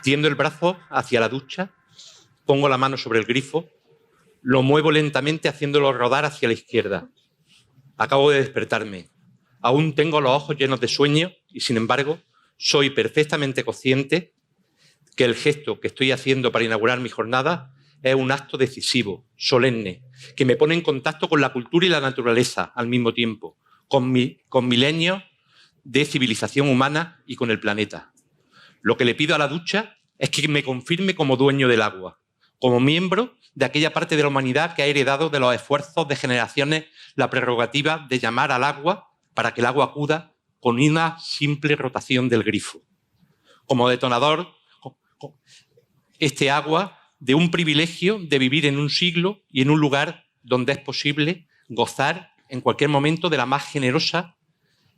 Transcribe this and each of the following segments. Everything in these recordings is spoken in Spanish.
Tiendo el brazo hacia la ducha, pongo la mano sobre el grifo, lo muevo lentamente haciéndolo rodar hacia la izquierda. Acabo de despertarme. Aún tengo los ojos llenos de sueño y, sin embargo, soy perfectamente consciente que el gesto que estoy haciendo para inaugurar mi jornada es un acto decisivo, solemne, que me pone en contacto con la cultura y la naturaleza al mismo tiempo, con milenios de civilización humana y con el planeta. Lo que le pido a la ducha es que me confirme como dueño del agua, como miembro de aquella parte de la humanidad que ha heredado de los esfuerzos de generaciones la prerrogativa de llamar al agua para que el agua acuda con una simple rotación del grifo. Como detonador, este agua de un privilegio de vivir en un siglo y en un lugar donde es posible gozar en cualquier momento de la más generosa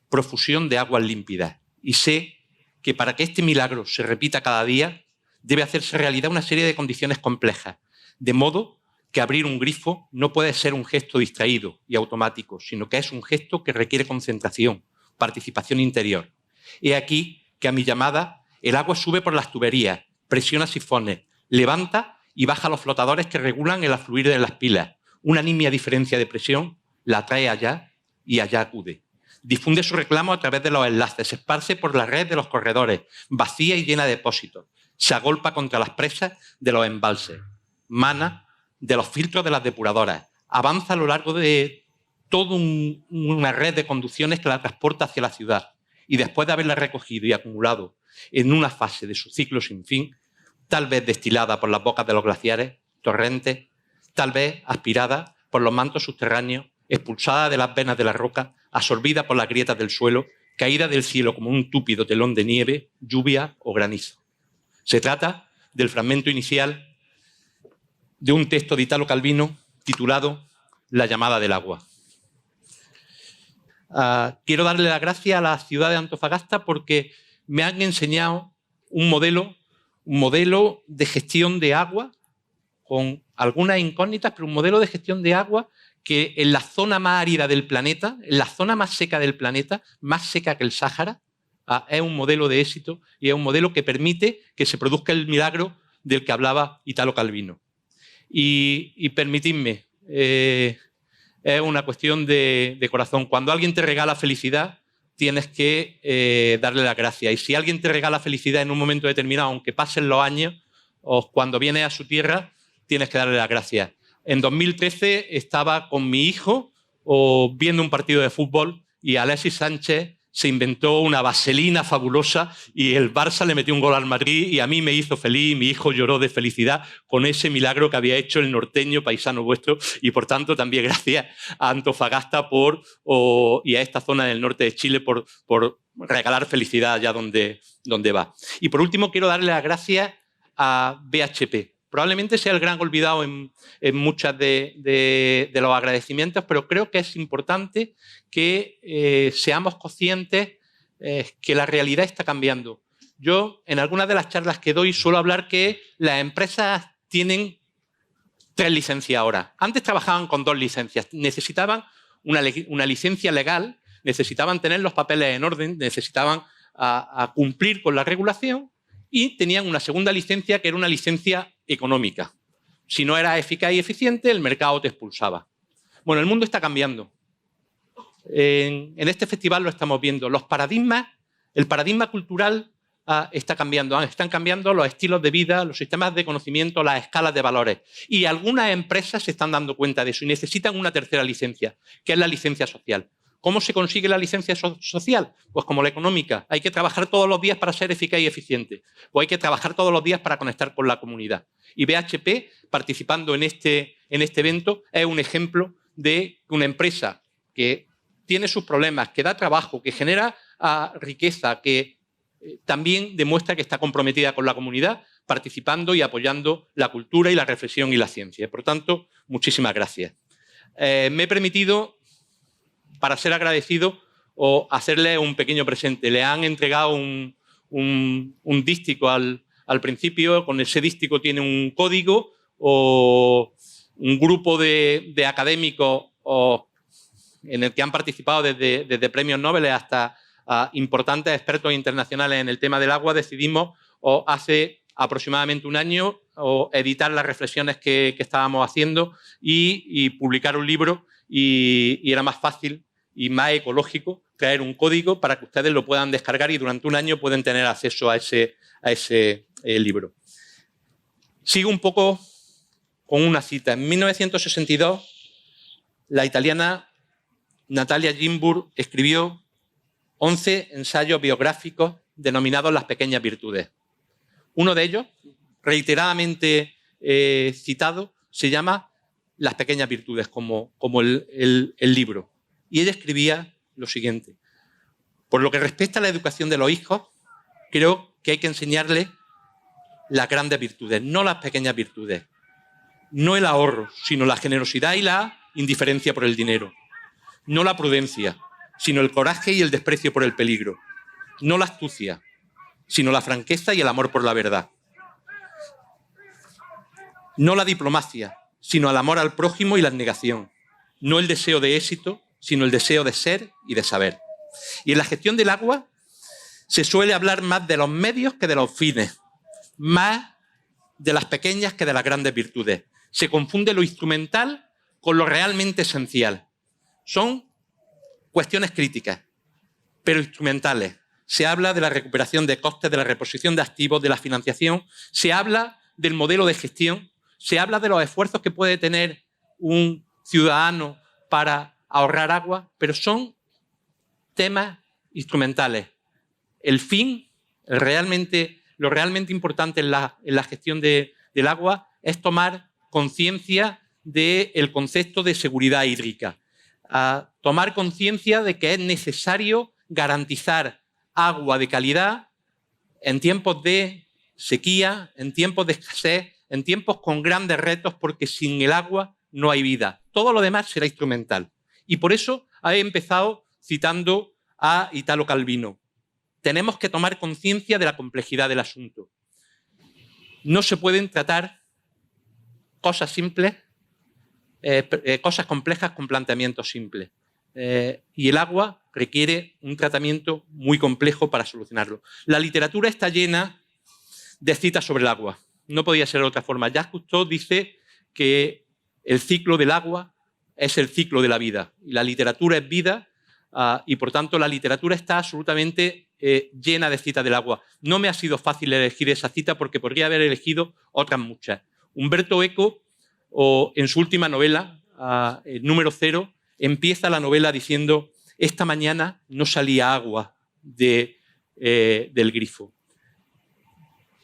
profusión de aguas límpidas. Y sé que para que este milagro se repita cada día, debe hacerse realidad una serie de condiciones complejas, de modo que abrir un grifo no puede ser un gesto distraído y automático, sino que es un gesto que requiere concentración, participación interior. He aquí que a mi llamada el agua sube por las tuberías, presiona sifones, levanta y baja los flotadores que regulan el afluir de las pilas. Una nimia diferencia de presión la trae allá y allá acude. Difunde su reclamo a través de los enlaces, se esparce por la red de los corredores, vacía y llena de depósitos, se agolpa contra las presas de los embalses, mana de los filtros de las depuradoras, avanza a lo largo de toda una red de conducciones que la transporta hacia la ciudad y después de haberla recogido y acumulado en una fase de su ciclo sin fin, tal vez destilada por las bocas de los glaciares, torrentes, tal vez aspirada por los mantos subterráneos, expulsada de las venas de la roca, absorbida por las grietas del suelo, caída del cielo como un túpido telón de nieve, lluvia o granizo. Se trata del fragmento inicial de un texto de Italo Calvino titulado La llamada del agua. Quiero darle las gracias a la ciudad de Antofagasta porque me han enseñado un modelo de gestión de agua con algunas incógnitas, pero un modelo de gestión de agua que en la zona más árida del planeta, en la zona más seca del planeta, más seca que el Sáhara, es un modelo de éxito y es un modelo que permite que se produzca el milagro del que hablaba Italo Calvino. Y permitidme, es una cuestión de corazón. Cuando alguien te regala felicidad, tienes que darle las gracias. Y si alguien te regala felicidad en un momento determinado, aunque pasen los años, o cuando vienes a su tierra, tienes que darle las gracias. En 2013 estaba con mi hijo viendo un partido de fútbol y Alexis Sánchez se inventó una vaselina fabulosa y el Barça le metió un gol al Madrid y a mí me hizo feliz, mi hijo lloró de felicidad con ese milagro que había hecho el norteño paisano vuestro y por tanto también gracias a Antofagasta y a esta zona del norte de Chile por regalar felicidad allá donde va. Y por último quiero darle las gracias a BHP. Probablemente sea el gran olvidado en muchos de los agradecimientos, pero creo que es importante que seamos conscientes que la realidad está cambiando. Yo, en algunas de las charlas que doy, suelo hablar que las empresas tienen 3 licencias ahora. Antes trabajaban con 2 licencias. Necesitaban una licencia legal, necesitaban tener los papeles en orden, necesitaban cumplir con la regulación y tenían una segunda licencia que era una licencia económica. Si no era eficaz y eficiente, el mercado te expulsaba. Bueno, el mundo está cambiando. En este festival lo estamos viendo. El paradigma cultural está cambiando. Están cambiando los estilos de vida, los sistemas de conocimiento, las escalas de valores. Y algunas empresas se están dando cuenta de eso y necesitan una tercera licencia, que es la licencia social. ¿Cómo se consigue la licencia social? Pues como la económica. Hay que trabajar todos los días para ser eficaz y eficiente. O hay que trabajar todos los días para conectar con la comunidad. Y BHP, participando en este evento, es un ejemplo de una empresa que tiene sus problemas, que da trabajo, que genera riqueza, que también demuestra que está comprometida con la comunidad, participando y apoyando la cultura y la reflexión y la ciencia. Por tanto, muchísimas gracias. Me he permitido, para ser agradecido, o hacerle un pequeño presente. Le han entregado un dístico al principio, con ese dístico tiene un código, o un grupo de académicos en el que han participado desde premios Nobel hasta importantes expertos internacionales en el tema del agua, decidimos hace aproximadamente un año editar las reflexiones que estábamos haciendo y publicar un libro, y era más fácil y más ecológico crear un código para que ustedes lo puedan descargar y durante un año pueden tener acceso a ese libro. Sigo un poco con una cita. En 1962, la italiana Natalia Ginzburg escribió 11 ensayos biográficos denominados Las pequeñas virtudes. Uno de ellos, reiteradamente citado, se llama Las pequeñas virtudes, como el libro. Y ella escribía lo siguiente: por lo que respecta a la educación de los hijos, creo que hay que enseñarles las grandes virtudes, no las pequeñas virtudes. No el ahorro, sino la generosidad y la indiferencia por el dinero. No la prudencia, sino el coraje y el desprecio por el peligro. No la astucia, sino la franqueza y el amor por la verdad. No la diplomacia, sino el amor al prójimo y la abnegación. No el deseo de éxito, sino el deseo de ser y de saber. Y en la gestión del agua se suele hablar más de los medios que de los fines, más de las pequeñas que de las grandes virtudes. Se confunde lo instrumental con lo realmente esencial. Son cuestiones críticas, pero instrumentales. Se habla de la recuperación de costes, de la reposición de activos, de la financiación. Se habla del modelo de gestión. Se habla de los esfuerzos que puede tener un ciudadano para ahorrar agua, pero son temas instrumentales. El fin, lo realmente importante en la gestión del agua es tomar conciencia del concepto de seguridad hídrica. Tomar conciencia de que es necesario garantizar agua de calidad en tiempos de sequía, en tiempos de escasez, en tiempos con grandes retos, porque sin el agua no hay vida. Todo lo demás será instrumental. Y por eso he empezado citando a Italo Calvino. Tenemos que tomar conciencia de la complejidad del asunto. No se pueden tratar cosas simples, cosas complejas con planteamientos simples. Y el agua requiere un tratamiento muy complejo para solucionarlo. La literatura está llena de citas sobre el agua. No podía ser de otra forma. Jacques Cousteau dice que el ciclo del agua es el ciclo de la vida. Y la literatura es vida, y por tanto la literatura está absolutamente llena de citas del agua. No me ha sido fácil elegir esa cita porque podría haber elegido otras muchas. Humberto Eco, en su última novela, el número 0, empieza la novela diciendo: esta mañana no salía agua del grifo.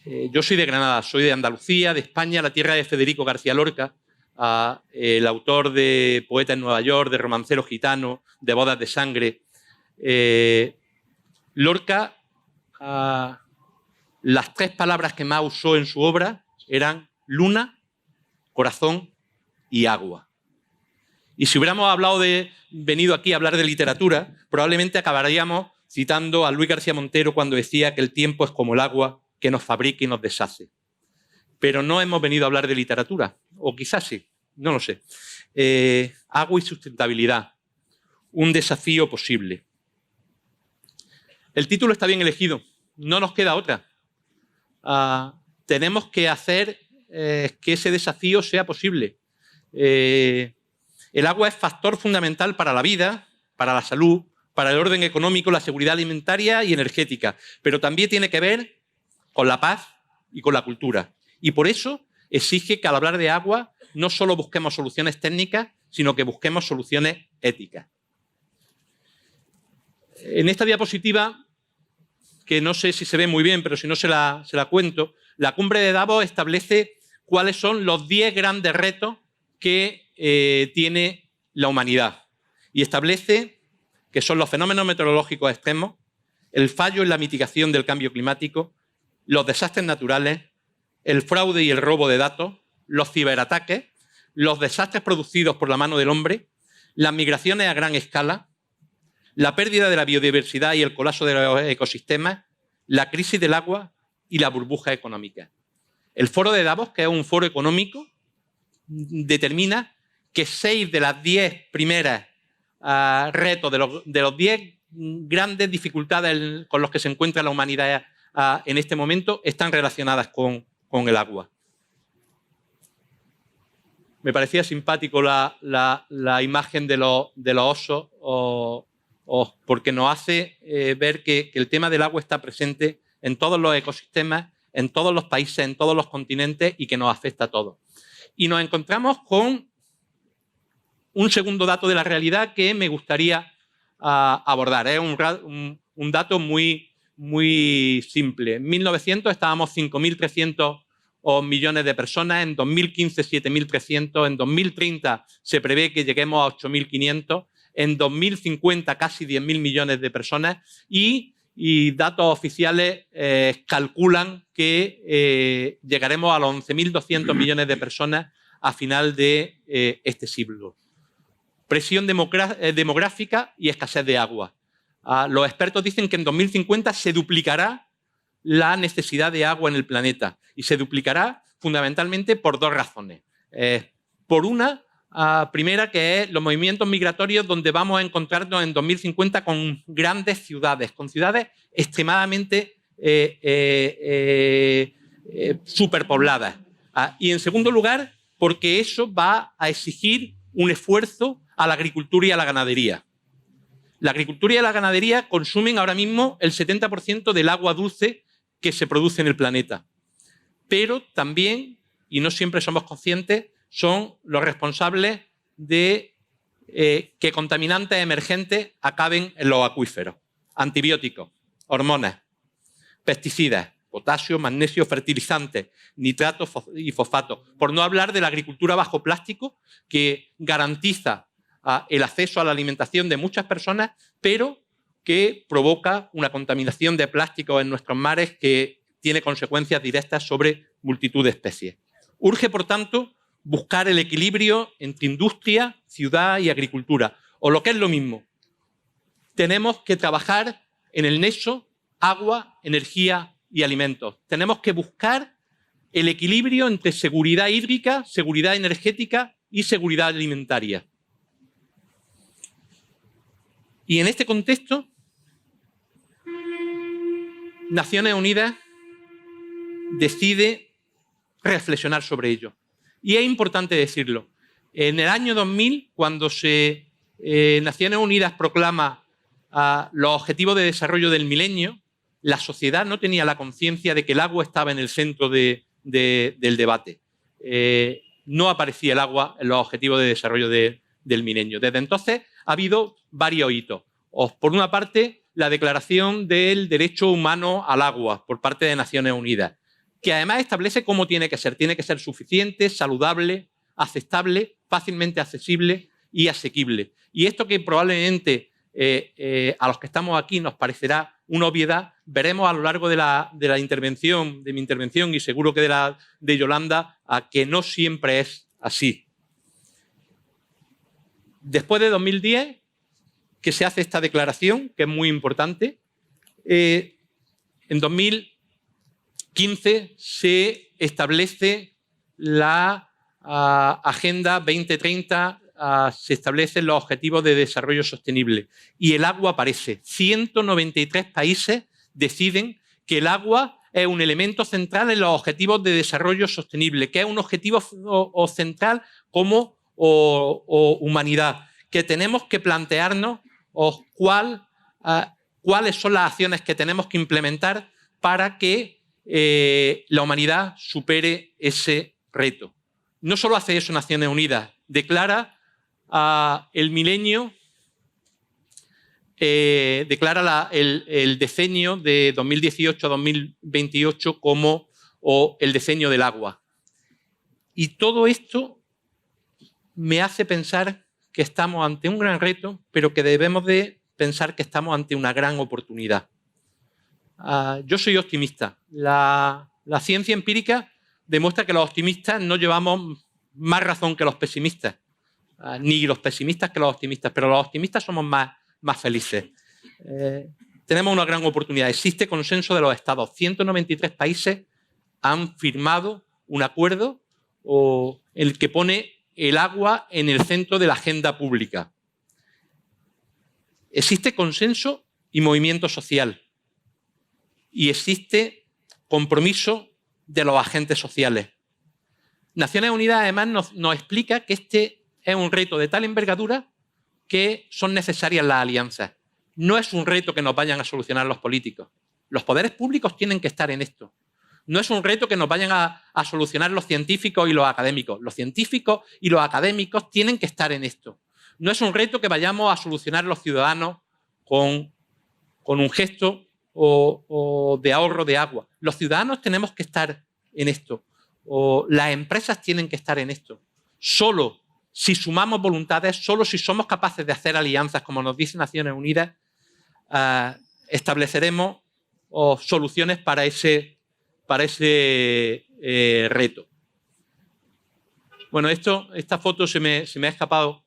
Yo soy de Granada, soy de Andalucía, de España, la tierra de Federico García Lorca, el autor de Poeta en Nueva York, de Romancero gitano, de Bodas de sangre. Lorca, las 3 palabras que más usó en su obra eran luna, corazón y agua. Y si hubiéramos venido aquí a hablar de literatura, probablemente acabaríamos citando a Luis García Montero cuando decía que el tiempo es como el agua que nos fabrica y nos deshace. Pero no hemos venido a hablar de literatura, o quizás sí, no lo sé. Agua y sustentabilidad, un desafío posible. El título está bien elegido, no nos queda otra. Tenemos que hacer que ese desafío sea posible. El agua es factor fundamental para la vida, para la salud, para el orden económico, la seguridad alimentaria y energética, pero también tiene que ver con la paz y con la cultura. Y por eso exige que al hablar de agua no solo busquemos soluciones técnicas, sino que busquemos soluciones éticas. En esta diapositiva, que no sé si se ve muy bien, pero si no se la cuento, la cumbre de Davos establece cuáles son los 10 grandes retos que tiene la humanidad. Y establece que son los fenómenos meteorológicos extremos, el fallo en la mitigación del cambio climático, los desastres naturales, el fraude y el robo de datos, los ciberataques, los desastres producidos por la mano del hombre, las migraciones a gran escala, la pérdida de la biodiversidad y el colapso de los ecosistemas, la crisis del agua y la burbuja económica. El foro de Davos, que es un foro económico, determina que 6 de las 10 primeras retos, de los 10 grandes dificultades con las que se encuentra la humanidad en este momento están relacionadas con el agua. Me parecía simpático la imagen de los osos, porque nos hace ver que el tema del agua está presente en todos los ecosistemas, en todos los países, en todos los continentes y que nos afecta a todos. Y nos encontramos con un segundo dato de la realidad que me gustaría abordar. Es un dato muy simple. En 1900 estábamos 5.300 millones de personas, en 2015 7.300, en 2030 se prevé que lleguemos a 8.500, en 2050 casi 10.000 millones de personas y datos oficiales calculan que llegaremos a los 11.200 millones de personas a final de este siglo. Presión demográfica y escasez de agua. Los expertos dicen que en 2050 se duplicará la necesidad de agua en el planeta y se duplicará fundamentalmente por dos razones. Por una, primera, que es los movimientos migratorios, donde vamos a encontrarnos en 2050 con grandes ciudades, con ciudades extremadamente superpobladas. Y en segundo lugar, porque eso va a exigir un esfuerzo a la agricultura y a la ganadería. La agricultura y la ganadería consumen ahora mismo el 70% del agua dulce que se produce en el planeta. Pero también, y no siempre somos conscientes, son los responsables de que contaminantes emergentes acaben en los acuíferos. Antibióticos, hormonas, pesticidas, potasio, magnesio, fertilizantes, nitratos y fosfatos. Por no hablar de la agricultura bajo plástico, que garantiza el acceso a la alimentación de muchas personas, pero que provoca una contaminación de plásticos en nuestros mares que tiene consecuencias directas sobre multitud de especies. Urge, por tanto, buscar el equilibrio entre industria, ciudad y agricultura. O lo que es lo mismo, tenemos que trabajar en el nexo agua, energía y alimentos. Tenemos que buscar el equilibrio entre seguridad hídrica, seguridad energética y seguridad alimentaria. Y en este contexto, Naciones Unidas decide reflexionar sobre ello. Y es importante decirlo. En el año 2000, cuando Naciones Unidas proclama los Objetivos de Desarrollo del Milenio, la sociedad no tenía la conciencia de que el agua estaba en el centro del debate. No aparecía el agua en los Objetivos de Desarrollo del Milenio. Desde entonces ha habido varios hitos. Por una parte, la Declaración del Derecho Humano al Agua por parte de Naciones Unidas, que además establece cómo tiene que ser. Tiene que ser suficiente, saludable, aceptable, fácilmente accesible y asequible. Y esto que probablemente a los que estamos aquí nos parecerá una obviedad, veremos a lo largo de mi intervención y seguro que de Yolanda, a que no siempre es así. Después de 2010, que se hace esta declaración, que es muy importante, en 2015 se establece la Agenda 2030, se establecen los Objetivos de Desarrollo Sostenible y el agua aparece. 193 países deciden que el agua es un elemento central en los Objetivos de Desarrollo Sostenible, que es un objetivo central como humanidad, que tenemos que plantearnos cuáles son las acciones que tenemos que implementar para que la humanidad supere ese reto. No solo hace eso Naciones Unidas, declara el milenio, declara el decenio de 2018 a 2028 como el decenio del agua. Y todo esto me hace pensar que estamos ante un gran reto, pero que debemos de pensar que estamos ante una gran oportunidad. Yo soy optimista. La ciencia empírica demuestra que los optimistas no llevamos más razón que los pesimistas, ni los pesimistas que los optimistas, pero los optimistas somos más felices. Tenemos una gran oportunidad. Existe consenso de los estados. 193 países han firmado un acuerdo en el que pone el agua en el centro de la agenda pública. existe consenso y movimiento social. Y existe compromiso de los agentes sociales. Naciones Unidas, además, nos explica que este es un reto de tal envergadura que son necesarias las alianzas. No es un reto que nos vayan a solucionar los políticos. Los poderes públicos tienen que estar en esto. No es un reto que nos vayan a solucionar los científicos y los académicos. Los científicos y los académicos tienen que estar en esto. No es un reto que vayamos a solucionar los ciudadanos con un gesto o de ahorro de agua. Los ciudadanos tenemos que estar en esto. O las empresas tienen que estar en esto. Solo si sumamos voluntades, solo si somos capaces de hacer alianzas, como nos dice Naciones Unidas, estableceremos soluciones para ese reto. Bueno, esta foto se me ha escapado.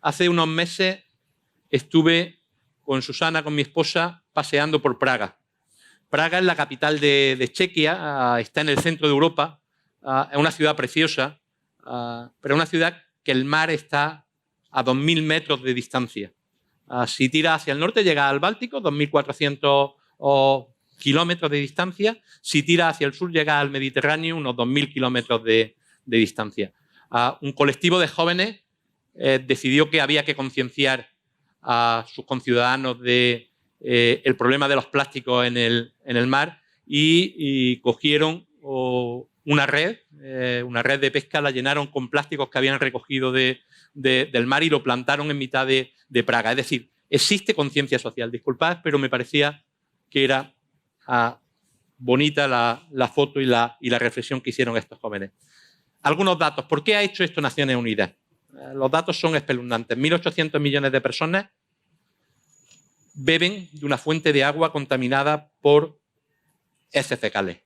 Hace unos meses estuve con Susana, con mi esposa, paseando por Praga. Praga es la capital de Chequia, está en el centro de Europa, es una ciudad preciosa, pero es una ciudad que el mar está a 2.000 metros de distancia. Si tira hacia el norte llega al Báltico, 2.400 kilómetros de distancia. Si tira hacia el sur llega al Mediterráneo, unos 2.000 kilómetros de distancia. Un colectivo de jóvenes decidió que había que concienciar a sus conciudadanos de el problema de los plásticos en el mar y cogieron una red de pesca, la llenaron con plásticos que habían recogido del mar y lo plantaron en mitad de Praga. Es decir, existe conciencia social. Disculpad, pero me parecía que era bonita la foto y la reflexión que hicieron estos jóvenes. Algunos datos. ¿Por qué ha hecho esto Naciones Unidas? Los datos son espeluznantes. 1.800 millones de personas beben de una fuente de agua contaminada por heces fecales.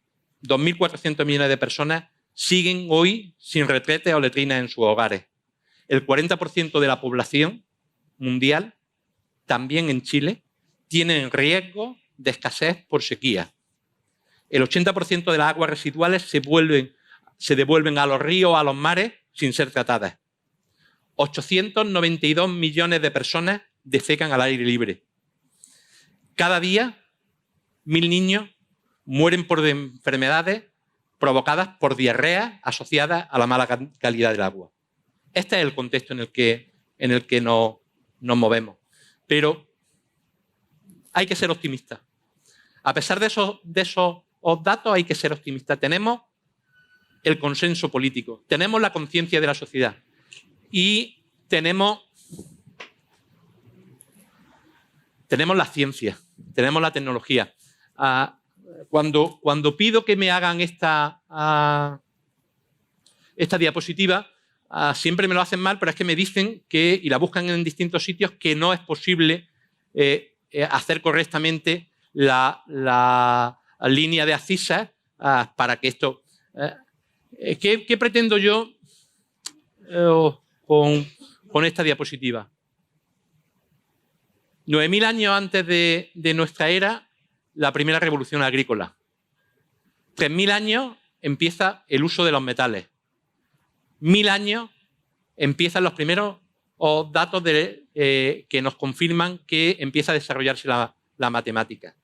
2.400 millones de personas siguen hoy sin retretes o letrinas en sus hogares. El 40% de la población mundial, también en Chile, tiene en riesgo de escasez por sequía. El 80% de las aguas residuales se devuelven a los ríos, a los mares, sin ser tratadas. 892 millones de personas defecan al aire libre. Cada día, 1.000 niños mueren por enfermedades provocadas por diarrea asociadas a la mala calidad del agua. Este es el contexto en el que nos movemos. Pero hay que ser optimistas. A pesar de esos datos, hay que ser optimistas. Tenemos el consenso político, tenemos la conciencia de la sociedad y tenemos la ciencia, tenemos la tecnología. Cuando pido que me hagan esta diapositiva, siempre me lo hacen mal, pero es que me dicen que, y la buscan en distintos sitios, que no es posible hacer correctamente la línea de abscisas para que esto... ¿Qué pretendo yo con esta diapositiva? 9.000 años antes de nuestra era, la primera revolución agrícola. 3.000 años empieza el uso de los metales. 1.000 años empiezan los primeros datos que nos confirman que empieza a desarrollarse la matemática.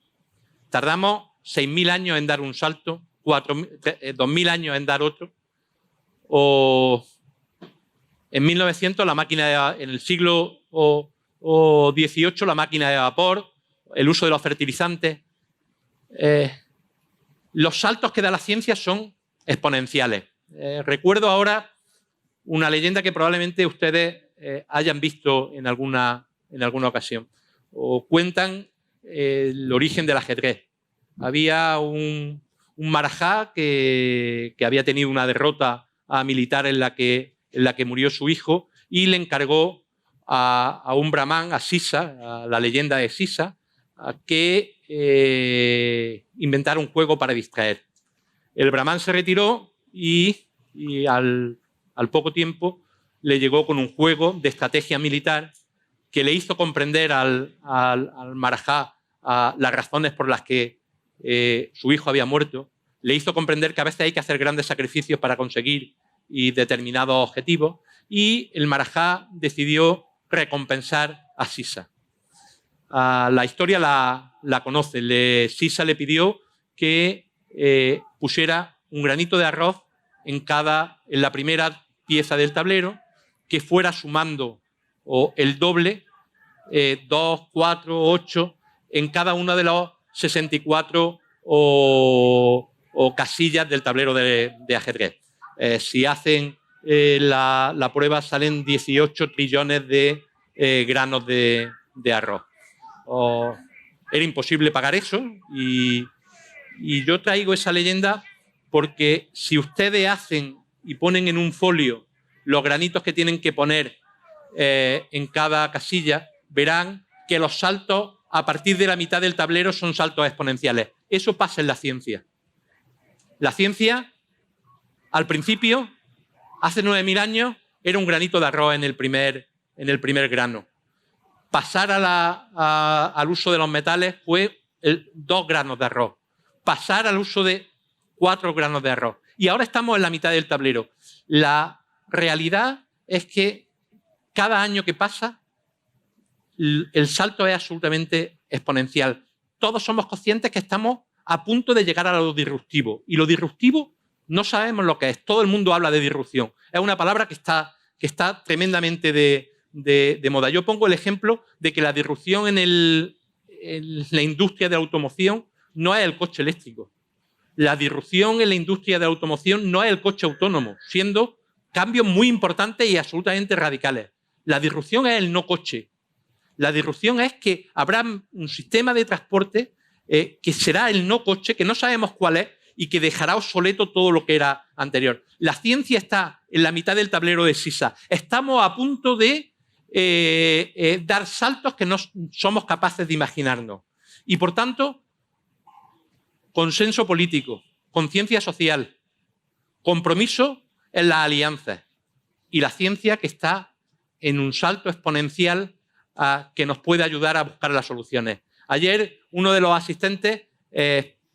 Tardamos 6.000 años en dar un salto, 2.000 años en dar otro. En 1900 en el siglo XVIII la máquina de vapor, el uso de los fertilizantes. Los saltos que da la ciencia son exponenciales. Recuerdo ahora una leyenda que probablemente ustedes hayan visto en alguna ocasión. Cuentan el origen del ajedrez. Había un marajá que había tenido una derrota militar en la que murió su hijo y le encargó a un brahman, a Sisa, a la leyenda de Sisa, que inventara un juego para distraer. El brahman se retiró y al poco tiempo le llegó con un juego de estrategia militar que le hizo comprender al marajá las razones por las que su hijo había muerto. Le hizo comprender que a veces hay que hacer grandes sacrificios para conseguir determinados objetivos y el marajá decidió recompensar a Sisa. La historia la conoce. Sisa le pidió que pusiera un granito de arroz en la primera pieza del tablero, que fuera sumando el doble, 2, 4, 8, en cada una de los 64 casillas del tablero de ajedrez. Si hacen la prueba, salen 18 trillones de granos de arroz. Era imposible pagar eso y yo traigo esa leyenda porque si ustedes hacen y ponen en un folio los granitos que tienen que poner en cada casilla, verán que los saltos a partir de la mitad del tablero son saltos exponenciales. Eso pasa en la ciencia. La ciencia, al principio, hace 9.000 años, era un granito de arroz en el primer grano. Pasar al uso de los metales fue 2 granos de arroz. Pasar al uso de 4 granos de arroz. Y ahora estamos en la mitad del tablero. La realidad es que cada año que pasa, el salto es absolutamente exponencial. Todos somos conscientes que estamos a punto de llegar a lo disruptivo. Y lo disruptivo no sabemos lo que es. Todo el mundo habla de disrupción. Es una palabra que está tremendamente de moda. Yo pongo el ejemplo de que la disrupción en la industria de la automoción no es el coche eléctrico. La disrupción en la industria de la automoción no es el coche autónomo, siendo cambios muy importantes y absolutamente radicales. La disrupción es el no coche. La disrupción es que habrá un sistema de transporte que será el no coche, que no sabemos cuál es y que dejará obsoleto todo lo que era anterior. La ciencia está en la mitad del tablero de Sisa. Estamos a punto de dar saltos que no somos capaces de imaginarnos. Y, por tanto, consenso político, conciencia social, compromiso en las alianzas y la ciencia que está en un salto exponencial que nos puede ayudar a buscar las soluciones. Ayer uno de los asistentes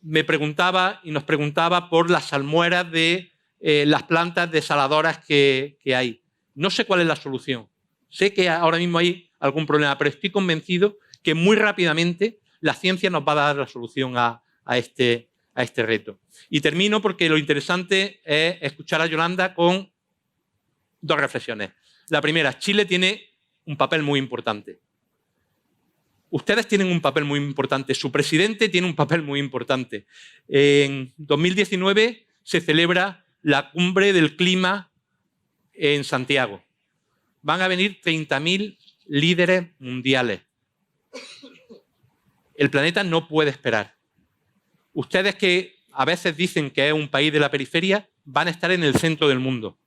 me preguntaba y nos preguntaba por las salmueras de las plantas desaladoras que hay. No sé cuál es la solución. Sé que ahora mismo hay algún problema, pero estoy convencido que muy rápidamente la ciencia nos va a dar la solución a este reto. Y termino porque lo interesante es escuchar a Yolanda con 2 reflexiones. La primera, Chile tiene un papel muy importante. Ustedes tienen un papel muy importante. Su presidente tiene un papel muy importante. En 2019 se celebra la Cumbre del Clima en Santiago. Van a venir 30.000 líderes mundiales. El planeta no puede esperar. Ustedes que a veces dicen que es un país de la periferia, van a estar en el centro del mundo.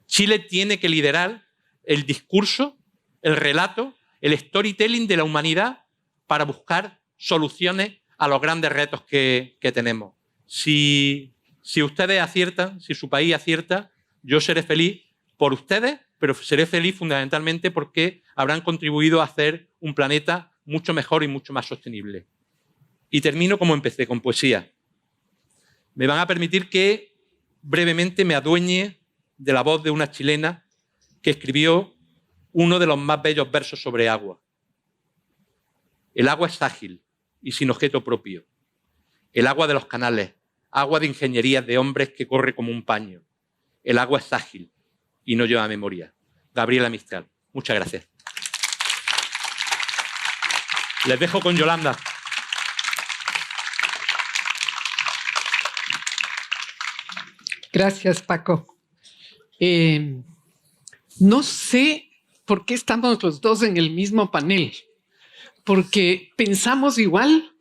Chile tiene que liderar el discurso, el relato, el storytelling de la humanidad para buscar soluciones a los grandes retos que tenemos. Si ustedes aciertan, si su país acierta, yo seré feliz por ustedes, pero seré feliz fundamentalmente porque habrán contribuido a hacer un planeta mucho mejor y mucho más sostenible. Y termino como empecé, con poesía. Me van a permitir que brevemente me adueñe de la voz de una chilena que escribió uno de los más bellos versos sobre agua. El agua es ágil y sin objeto propio. El agua de los canales, agua de ingenierías de hombres que corre como un paño. El agua es ágil y no lleva memoria. Gabriela Mistral. Muchas gracias. Les dejo con Yolanda. Gracias, Paco. No sé por qué estamos los dos en el mismo panel, porque pensamos igual.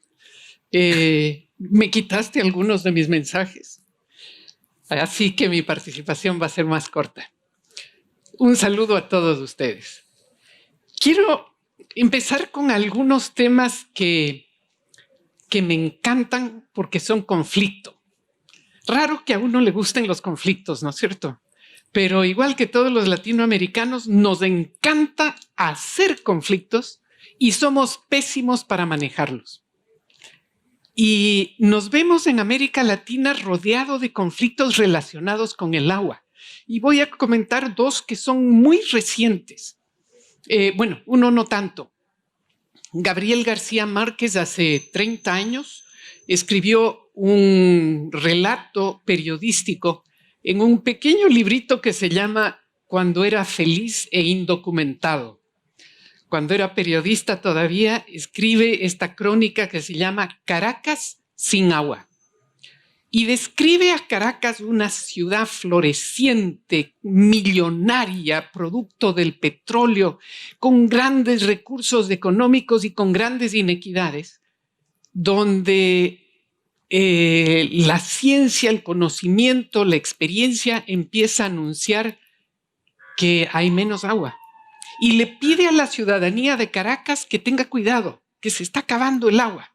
Me quitaste algunos de mis mensajes, así que mi participación va a ser más corta. Un saludo a todos ustedes. Quiero empezar con algunos temas que me encantan porque son conflicto. Raro que a uno le gusten los conflictos, ¿no es cierto? Pero igual que todos los latinoamericanos, nos encanta hacer conflictos y somos pésimos para manejarlos. Y nos vemos en América Latina rodeado de conflictos relacionados con el agua. Y voy a comentar 2 que son muy recientes. Bueno, uno no tanto. Gabriel García Márquez hace 30 años escribió un relato periodístico en un pequeño librito que se llama Cuando era feliz e indocumentado. Cuando era periodista todavía escribe esta crónica que se llama Caracas sin agua. Y describe a Caracas una ciudad floreciente, millonaria, producto del petróleo, con grandes recursos económicos y con grandes inequidades, donde la ciencia, el conocimiento, la experiencia empieza a anunciar que hay menos agua. Y le pide a la ciudadanía de Caracas que tenga cuidado, que se está acabando el agua.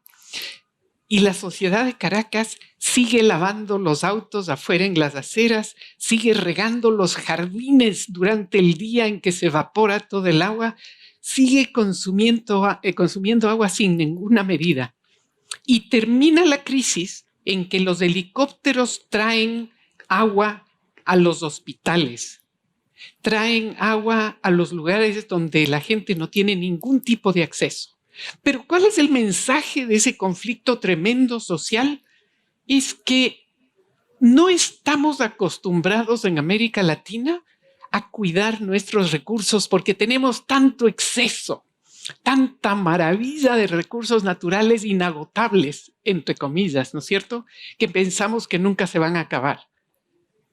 Y la sociedad de Caracas sigue lavando los autos afuera en las aceras, sigue regando los jardines durante el día en que se evapora todo el agua, sigue consumiendo agua sin ninguna medida. Y termina la crisis en que los helicópteros traen agua a los hospitales, traen agua a los lugares donde la gente no tiene ningún tipo de acceso. Pero ¿cuál es el mensaje de ese conflicto tremendo social? Es que no estamos acostumbrados en América Latina a cuidar nuestros recursos porque tenemos tanto exceso, tanta maravilla de recursos naturales inagotables, entre comillas, ¿no es cierto?, que pensamos que nunca se van a acabar.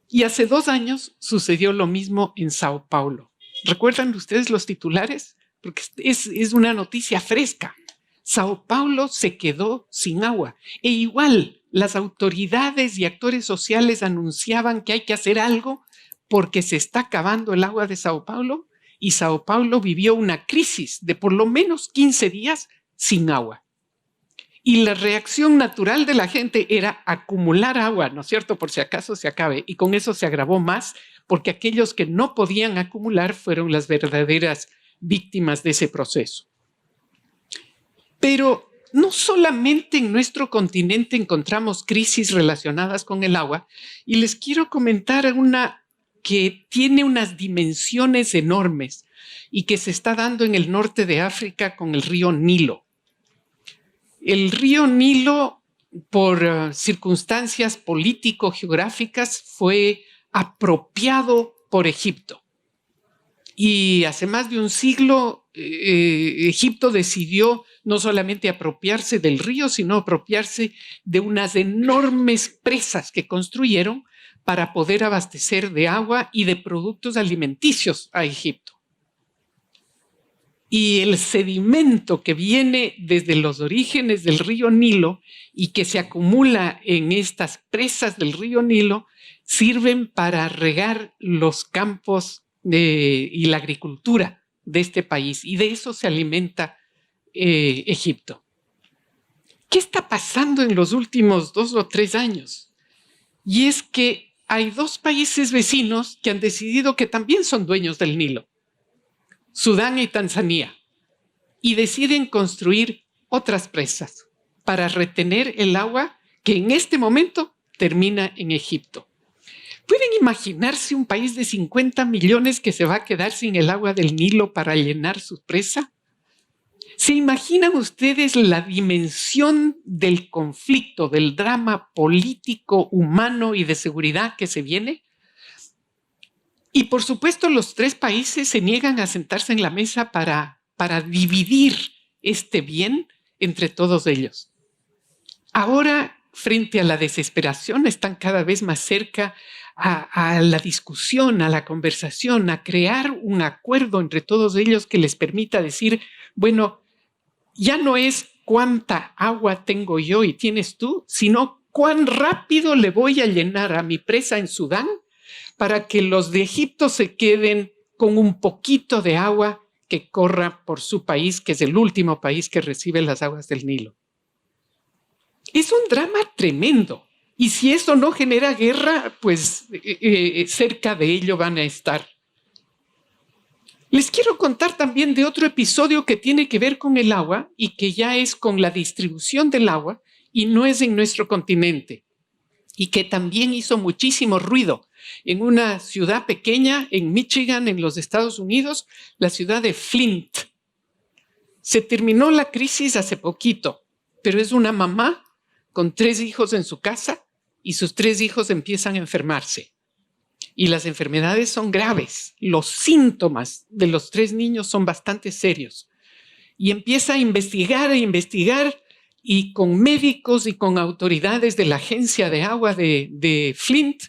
Y hace 2 años sucedió lo mismo en Sao Paulo. ¿Recuerdan ustedes los titulares? Porque es una noticia fresca. Sao Paulo se quedó sin agua. E igual, las autoridades y actores sociales anunciaban que hay que hacer algo porque se está acabando el agua de Sao Paulo y Sao Paulo vivió una crisis de por lo menos 15 días sin agua. Y la reacción natural de la gente era acumular agua, ¿no es cierto?, por si acaso se acabe. Y con eso se agravó más porque aquellos que no podían acumular fueron las verdaderas víctimas de ese proceso. Pero no solamente en nuestro continente encontramos crisis relacionadas con el agua, y les quiero comentar una que tiene unas dimensiones enormes y que se está dando en el norte de África con el río Nilo. El río Nilo, por circunstancias político-geográficas, fue apropiado por Egipto. Y hace más de un siglo, Egipto decidió no solamente apropiarse del río, sino apropiarse de unas enormes presas que construyeron para poder abastecer de agua y de productos alimenticios a Egipto. Y el sedimento que viene desde los orígenes del río Nilo y que se acumula en estas presas del río Nilo sirven para regar los campos y la agricultura de este país, y de eso se alimenta Egipto. ¿Qué está pasando en los últimos 2 o 3 años? Y es que hay 2 países vecinos que han decidido que también son dueños del Nilo, Sudán y Tanzania, y deciden construir otras presas para retener el agua que en este momento termina en Egipto. ¿Pueden imaginarse un país de 50 millones que se va a quedar sin el agua del Nilo para llenar su presa? ¿Se imaginan ustedes la dimensión del conflicto, del drama político, humano y de seguridad que se viene? Y por supuesto los 3 países se niegan a sentarse en la mesa para dividir este bien entre todos ellos. Ahora, frente a la desesperación, están cada vez más cerca a la discusión, a la conversación, a crear un acuerdo entre todos ellos que les permita decir, bueno, ya no es cuánta agua tengo yo y tienes tú, sino cuán rápido le voy a llenar a mi presa en Sudán para que los de Egipto se queden con un poquito de agua que corra por su país, que es el último país que recibe las aguas del Nilo. Es un drama tremendo. Y si eso no genera guerra, pues cerca de ello van a estar. Les quiero contar también de otro episodio que tiene que ver con el agua y que ya es con la distribución del agua y no es en nuestro continente y que también hizo muchísimo ruido en una ciudad pequeña en Michigan, en los Estados Unidos, la ciudad de Flint. Se terminó la crisis hace poquito, pero es una mamá con 3 hijos en su casa y sus 3 hijos empiezan a enfermarse. Y las enfermedades son graves. Los síntomas de los 3 niños son bastante serios. Y empieza a investigar y con médicos y con autoridades de la agencia de agua de Flint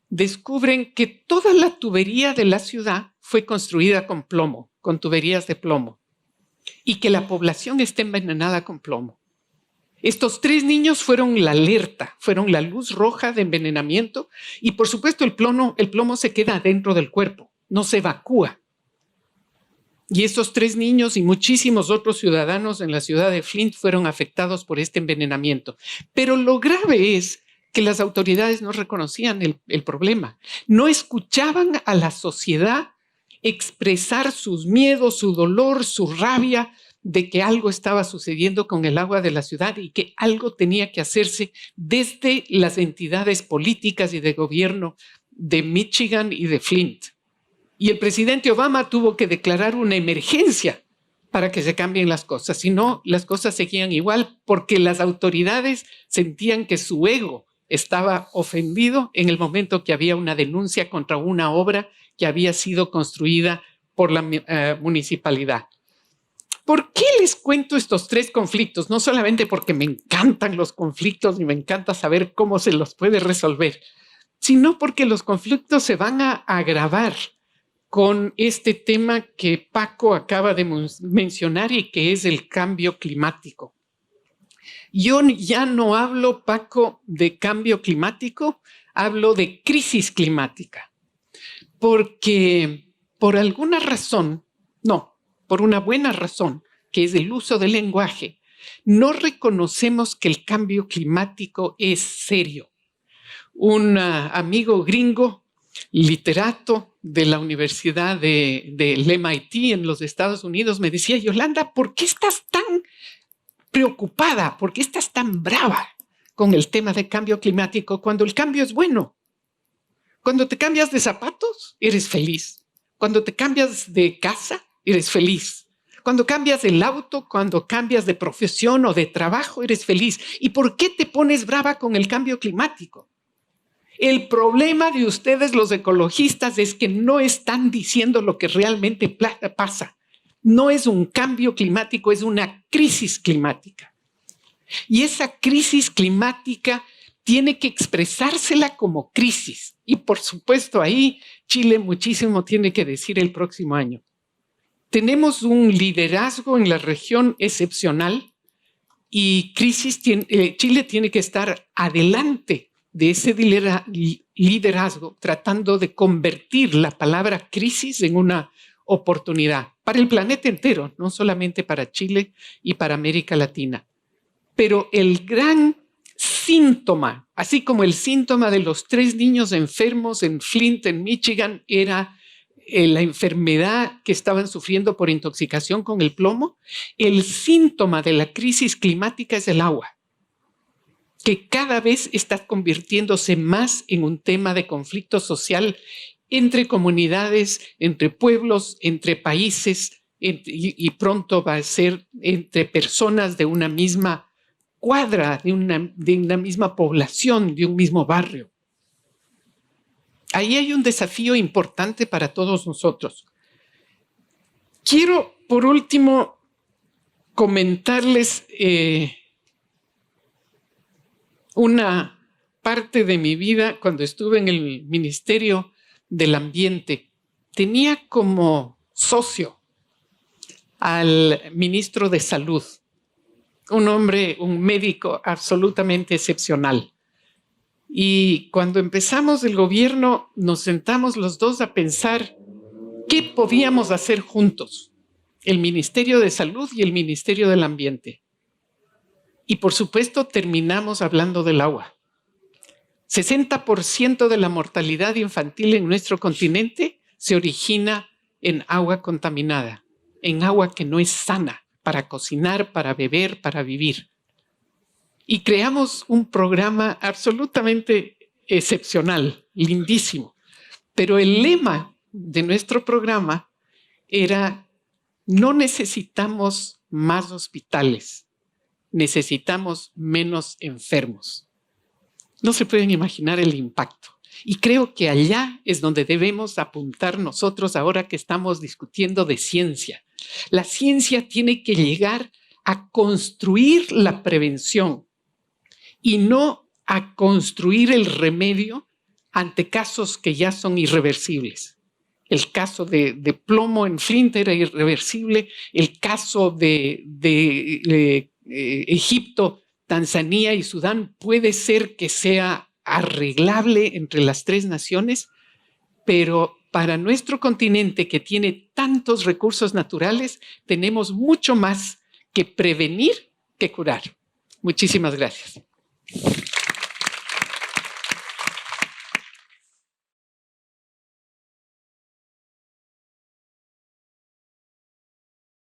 descubren que toda la tubería de la ciudad fue construida con plomo, con tuberías de plomo, y que la población está envenenada con plomo. Estos 3 niños fueron la alerta, fueron la luz roja de envenenamiento y por supuesto el plomo se queda dentro del cuerpo, no se evacúa. Y estos 3 niños y muchísimos otros ciudadanos en la ciudad de Flint fueron afectados por este envenenamiento. Pero lo grave es que las autoridades no reconocían el problema, no escuchaban a la sociedad expresar sus miedos, su dolor, su rabia de que algo estaba sucediendo con el agua de la ciudad y que algo tenía que hacerse desde las entidades políticas y de gobierno de Michigan y de Flint. Y el presidente Obama tuvo que declarar una emergencia para que se cambien las cosas. Si no, las cosas seguían igual porque las autoridades sentían que su ego estaba ofendido en el momento que había una denuncia contra una obra que había sido construida por la municipalidad. ¿Por qué les cuento estos 3 conflictos? No solamente porque me encantan los conflictos y me encanta saber cómo se los puede resolver, sino porque los conflictos se van a agravar con este tema que Paco acaba de mencionar y que es el cambio climático. Yo ya no hablo, Paco, de cambio climático, hablo de crisis climática, porque por alguna razón, por una buena razón, que es el uso del lenguaje, no reconocemos que el cambio climático es serio. Un amigo gringo, literato de la Universidad del MIT en los Estados Unidos, me decía: Yolanda, ¿por qué estás tan preocupada? ¿Por qué estás tan brava con el tema de cambio climático cuando el cambio es bueno? Cuando te cambias de zapatos, eres feliz. Cuando te cambias de casa, eres feliz. Cuando cambias el auto, cuando cambias de profesión o de trabajo, eres feliz. ¿Y por qué te pones brava con el cambio climático? El problema de ustedes, los ecologistas, es que no están diciendo lo que realmente pasa. No es un cambio climático, es una crisis climática. Y esa crisis climática tiene que expresársela como crisis. Y por supuesto ahí Chile muchísimo tiene que decir el próximo año. Tenemos un liderazgo en la región excepcional y Chile tiene que estar adelante de ese liderazgo, tratando de convertir la palabra crisis en una oportunidad para el planeta entero, no solamente para Chile y para América Latina. Pero el gran síntoma, así como el síntoma de los 3 niños enfermos en Flint, en Michigan, era la enfermedad que estaban sufriendo por intoxicación con el plomo, el síntoma de la crisis climática es el agua, que cada vez está convirtiéndose más en un tema de conflicto social entre comunidades, entre pueblos, entre países, y pronto va a ser entre personas de una misma cuadra, de una misma población, de un mismo barrio. Ahí hay un desafío importante para todos nosotros. Quiero, por último, comentarles una parte de mi vida cuando estuve en el Ministerio del Ambiente. Tenía como socio al ministro de Salud, un hombre, un médico absolutamente excepcional. Y cuando empezamos el gobierno, nos sentamos los dos a pensar qué podíamos hacer juntos, el Ministerio de Salud y el Ministerio del Ambiente. Y por supuesto terminamos hablando del agua. 60% de la mortalidad infantil en nuestro continente se origina en agua contaminada, en agua que no es sana para cocinar, para beber, para vivir. Y creamos un programa absolutamente excepcional, lindísimo, Pero el lema de nuestro programa era: no necesitamos más hospitales, necesitamos menos enfermos. No se pueden imaginar el impacto. Y creo que allá es donde debemos apuntar nosotros ahora que estamos discutiendo de ciencia. La ciencia tiene que llegar a construir la prevención y no a construir el remedio ante casos que ya son irreversibles. El caso de plomo en Flint era irreversible. El caso de Egipto, Tanzania y Sudán puede ser que sea arreglable entre las tres naciones, pero para nuestro continente, que tiene tantos recursos naturales, tenemos mucho más que prevenir que curar. Muchísimas gracias.